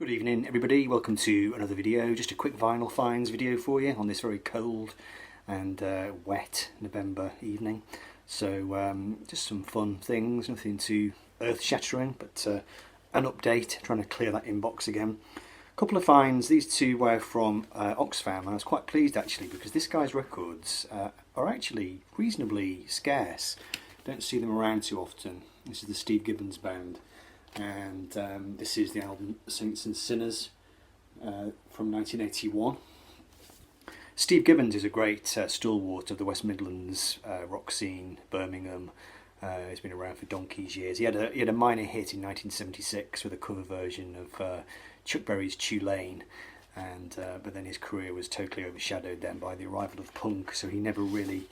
Good evening everybody, welcome to another video, just a quick vinyl finds video for you on this very cold and wet November evening. So just some fun things, nothing too earth-shattering, but an update, trying to clear that inbox again. A couple of finds, these two were from Oxfam, and I was quite pleased actually because this guy's records are actually reasonably scarce. Don't see them around too often. This is the Steve Gibbons band. And this is the album Saints and Sinners from 1981. Steve Gibbons is a great stalwart of the West Midlands rock scene, Birmingham. He's been around for donkey's years. He had a minor hit in 1976 with a cover version of Chuck Berry's Tulane, and but then his career was totally overshadowed then by the arrival of punk, so he never really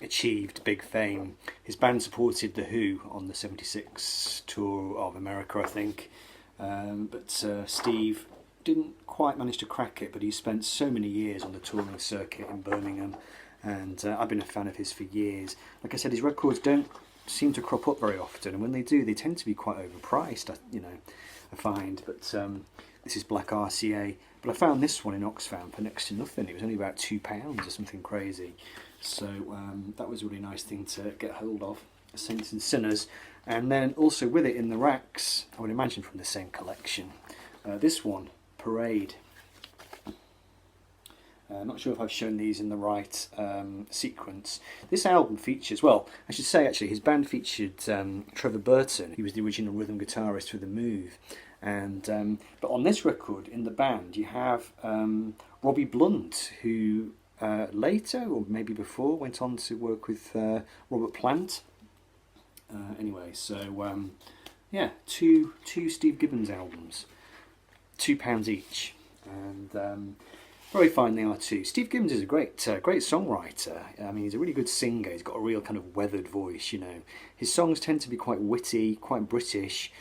achieved big fame. His band supported The Who on the 76 tour of America, I think, but Steve didn't quite manage to crack it, but he spent so many years on the touring circuit in Birmingham, and I've been a fan of his for years. Like I said, his records don't seem to crop up very often, and when they do, they tend to be quite overpriced, I find, but this is Black RCA, but I found this one in Oxfam for next to nothing. It was only about £2 or something crazy. So that was a really nice thing to get hold of, Saints and Sinners. And then also with it in the racks, I would imagine from the same collection, this one, Parade. Not sure if I've shown these in the right sequence. This album features, well, I should say actually, his band featured Trevor Burton. He was the original rhythm guitarist for The Move. And but on this record, in the band, you have Robbie Blunt, who later, or maybe before, went on to work with Robert Plant. Anyway, so yeah, two Steve Gibbons albums, £2 each, and very fine they are too. Steve Gibbons is a great songwriter. I mean, he's a really good singer. He's got a real kind of weathered voice, you know. His songs tend to be quite witty, quite British.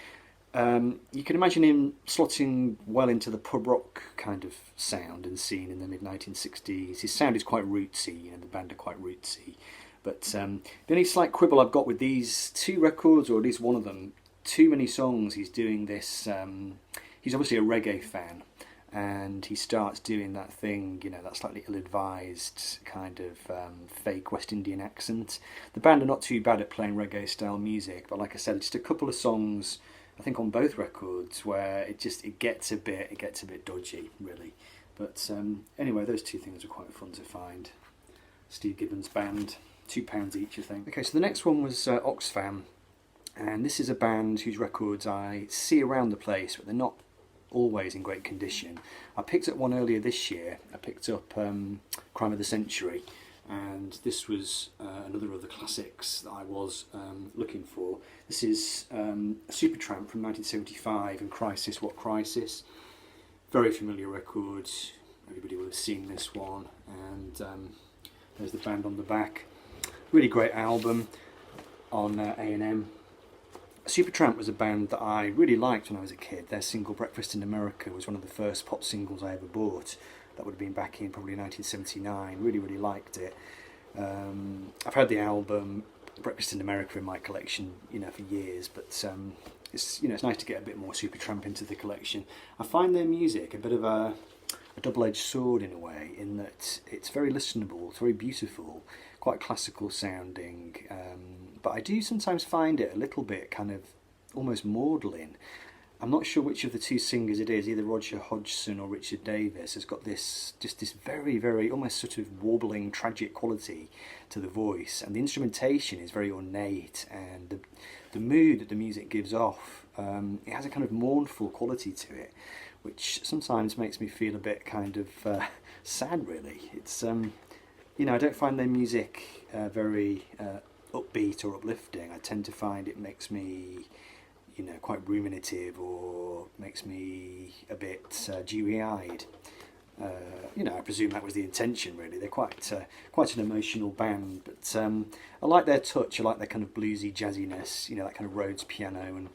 You can imagine him slotting well into the pub rock kind of sound and scene in the mid-1960s. His sound is quite rootsy, you know, the band are quite rootsy. But the only slight quibble I've got with these two records, or at least one of them, too many songs he's doing this, he's obviously a reggae fan, and he starts doing that thing, you know, that slightly ill-advised kind of fake West Indian accent. The band are not too bad at playing reggae style music, but like I said, just a couple of songs, I think on both records, where it gets a bit dodgy, really. But anyway, those two things are quite fun to find. Steve Gibbons band, £2 each, I think. Okay, so the next one was Oxfam, and this is a band whose records I see around the place, but they're not always in great condition. I picked up one earlier this year. I picked up Crime of the Century, and this was another of the classics that I was looking for. This is Supertramp from 1975 and Crisis, What Crisis. Very familiar record, everybody will have seen this one, and there's the band on the back. Really great album on A&M. Supertramp was a band that I really liked when I was a kid. Their single Breakfast in America was one of the first pop singles I ever bought. That would have been back in probably 1979. Really liked it. I've had the album Breakfast in America in my collection, you know, for years, but it's nice to get a bit more Supertramp into the collection. I find their music a bit of a double-edged sword in a way, in that it's very listenable, it's very beautiful, quite classical sounding, but I do sometimes find it a little bit kind of almost maudlin. I'm not sure which of the two singers it is, either Roger Hodgson or Richard Davis has got this very almost sort of warbling, tragic quality to the voice, and the instrumentation is very ornate, and the mood that the music gives off, it has a kind of mournful quality to it, which sometimes makes me feel a bit kind of sad, really. It's I don't find their music very upbeat or uplifting. I tend to find it makes me, quite ruminative, or makes me a bit dewy-eyed. I presume that was the intention, really. They're quite an emotional band, but I like their touch. I like their kind of bluesy jazziness, that kind of Rhodes piano and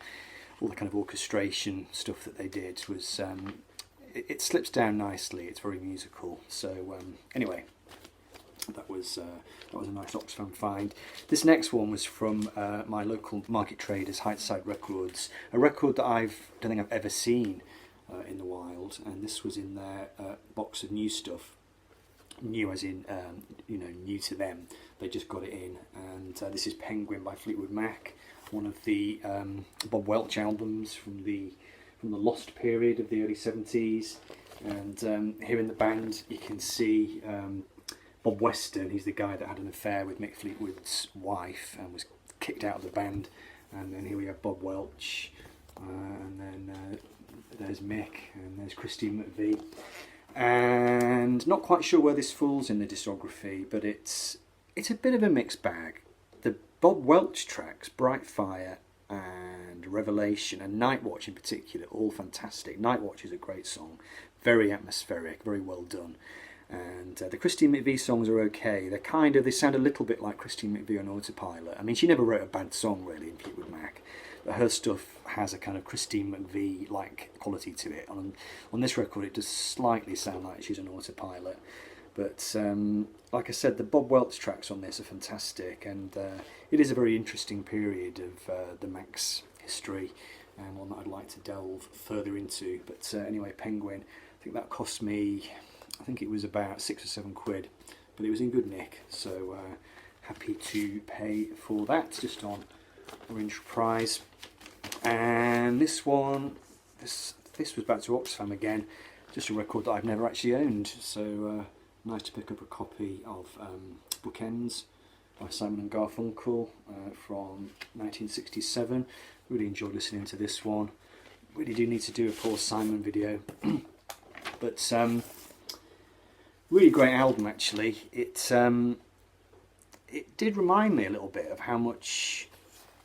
all the kind of orchestration stuff that they did was, it slips down nicely. It's very musical. So anyway, that was a nice Oxfam find. This next one was from my local market traders, Highside Records, a record that I don't think I've ever seen in the wild, and this was in their box of new stuff. New as in, new to them. They just got it in, and this is Penguin by Fleetwood Mac, one of the Bob Welch albums from the Lost period of the early 70s. And here in the band you can see Bob Weston. He's the guy that had an affair with Mick Fleetwood's wife and was kicked out of the band. And then here we have Bob Welch, and then there's Mick, and there's Christine McVie. And not quite sure where this falls in the discography, but it's a bit of a mixed bag. The Bob Welch tracks, Bright Fire and Revelation and Night Watch in particular, all fantastic. Night Watch is a great song, very atmospheric, very well done. And the Christine McVie songs are okay. They sound a little bit like Christine McVie on Autopilot. I mean, she never wrote a bad song really in Fleetwood Mac, but her stuff has a kind of Christine McVie-like quality to it. On this record, it does slightly sound like she's on Autopilot. But like I said, the Bob Welch tracks on this are fantastic, and it is a very interesting period of the Mac's history, and one that I'd like to delve further into. But anyway, Penguin, I think that cost me, I think it was about £6 or £7, but it was in good nick, so happy to pay for that, just on Orange Prize. And this one, this was back to Oxfam again, just a record that I've never actually owned, so nice to pick up a copy of Bookends by Simon and Garfunkel from 1967. Really enjoyed listening to this one. Really do need to do a Paul Simon video. But really great album actually. It did remind me a little bit of how much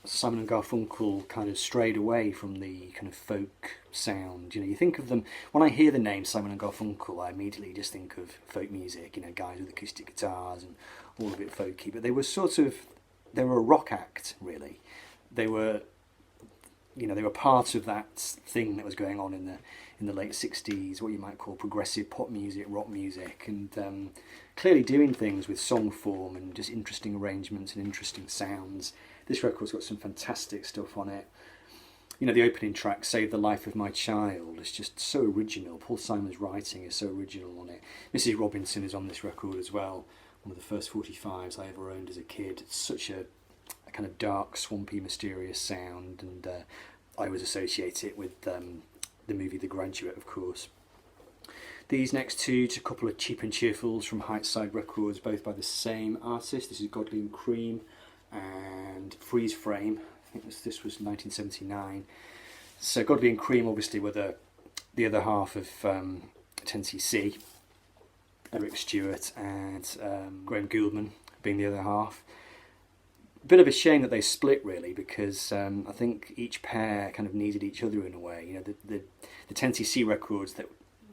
Simon and Garfunkel kind of strayed away from the kind of folk sound. You think of them, when I hear the name Simon and Garfunkel, I immediately just think of folk music, guys with acoustic guitars and all a bit folky. But they were they were a rock act really. They were part of that thing that was going on in the late 60s, what you might call progressive pop music, rock music, and clearly doing things with song form and just interesting arrangements and interesting sounds. This record's got some fantastic stuff on it. The opening track, Save the Life of My Child, is just so original. Paul Simon's writing is so original on it. Mrs. Robinson is on this record as well, one of the first 45s I ever owned as a kid. It's such a kind of dark, swampy, mysterious sound, and I always associate it with the movie The Graduate, of course. These next two, just a couple of cheap and cheerfuls from Highside Records, both by the same artist. This is Godley and Cream and Freeze Frame. I think this was 1979. So Godley and Cream obviously were the other half of 10cc. Eric Stewart and Graham Gouldman being the other half. Bit of a shame that they split really, because I think each pair kind of needed each other in a way. The 10cc records that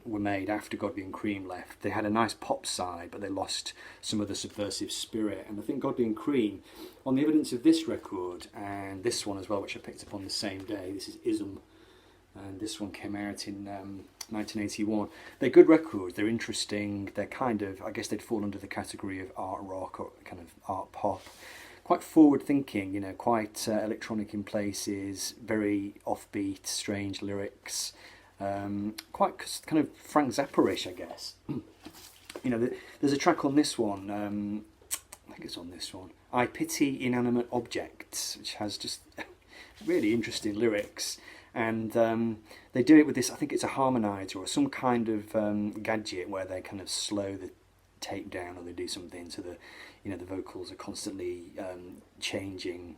were made after Godley and Cream left, they had a nice pop side, but they lost some of the subversive spirit. And I think Godley and Cream, on the evidence of this record and this one as well, which I picked up on the same day, this is Ism, and this one came out in 1981. They're good records, they're interesting, they're kind of, I guess they'd fall under the category of art rock or kind of art pop. Quite forward thinking, quite electronic in places, very offbeat, strange lyrics, quite kind of Frank Zappa-ish, I guess. There's a track on this one, I think it's on this one, I Pity Inanimate Objects, which has just really interesting lyrics, and they do it with this, I think it's a harmonizer or some kind of gadget where they kind of slow the tape down, or they do something so the vocals are constantly changing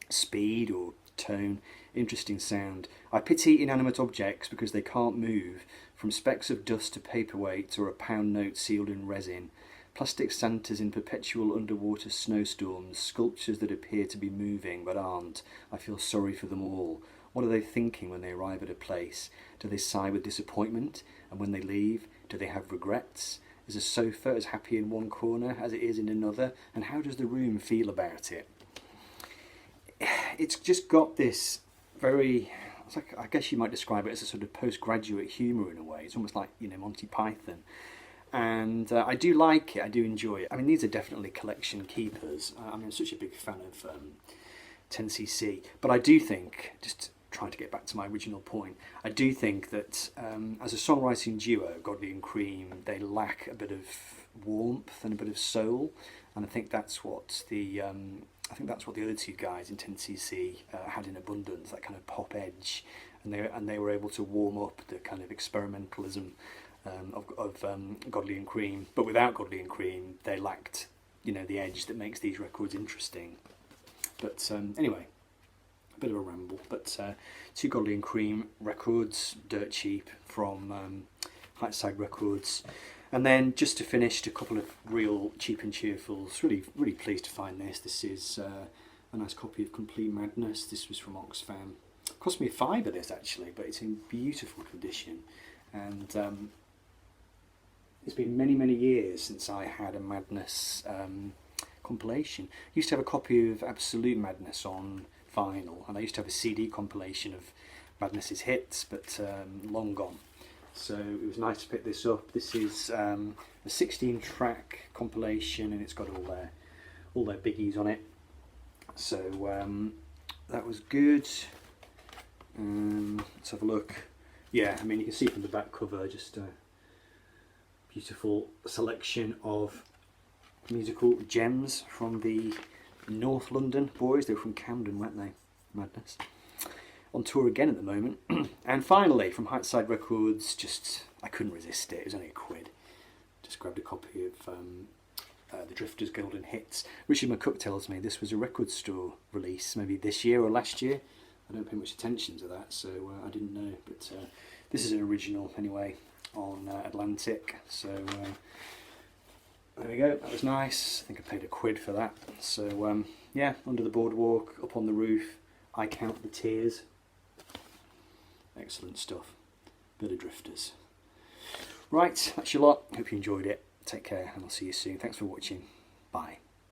speed or tone. Interesting sound. I pity inanimate objects because they can't move, from specks of dust to paperweights or a pound note sealed in resin, plastic Santas in perpetual underwater snowstorms, sculptures that appear to be moving but aren't. I feel sorry for them all. What are they thinking when they arrive at a place? Do they sigh with disappointment? And when they leave, do they have regrets? Is a sofa as happy in one corner as it is in another? And how does the room feel about it? It's just got this very, it's like, I guess you might describe it as a sort of postgraduate humour in a way. It's almost like, Monty Python. And I do like it, I do enjoy it. I mean, these are definitely collection keepers. I'm such a big fan of 10cc. But I do think, just trying to get back to my original point, I do think that as a songwriting duo, Godley and Cream, they lack a bit of warmth and a bit of soul, and I think that's what the other two guys in 10cc had in abundance, that kind of pop edge, and they were able to warm up the kind of experimentalism of Godley and Cream. But without Godley and Cream, they lacked, the edge that makes these records interesting. But anyway, a bit of a ramble. But two Godley and Cream records, dirt cheap, from Highside Records. And then just to finish, a couple of real cheap and cheerfuls. Really, really pleased to find this. This is a nice copy of Complete Madness. This was from Oxfam. It cost me £5 this actually, but it's in beautiful condition. And it's been many, many years since I had a Madness compilation. I used to have a copy of Absolute Madness on vinyl, and I used to have a CD compilation of Madness's hits, but long gone. So it was nice to pick this up. This is a 16-track compilation, and it's got all their biggies on it. So that was good. Let's have a look. Yeah, I mean, you can see from the back cover just a beautiful selection of musical gems from the North London boys. They were from Camden, weren't they? Madness. On tour again at the moment. And finally, from Highside Records, I couldn't resist it. It was only £1. Just grabbed a copy of the Drifters Golden Hits. Richard McCook tells me this was a record store release, maybe this year or last year. I don't pay much attention to that, so I didn't know. But this is an original anyway on Atlantic. So there we go. That was nice. I think I paid £1 for that. So yeah, under the boardwalk, up on the roof, I count the tears. Excellent stuff. Bit of Drifters. Right, that's your lot. Hope you enjoyed it. Take care, and I'll see you soon. Thanks for watching. Bye.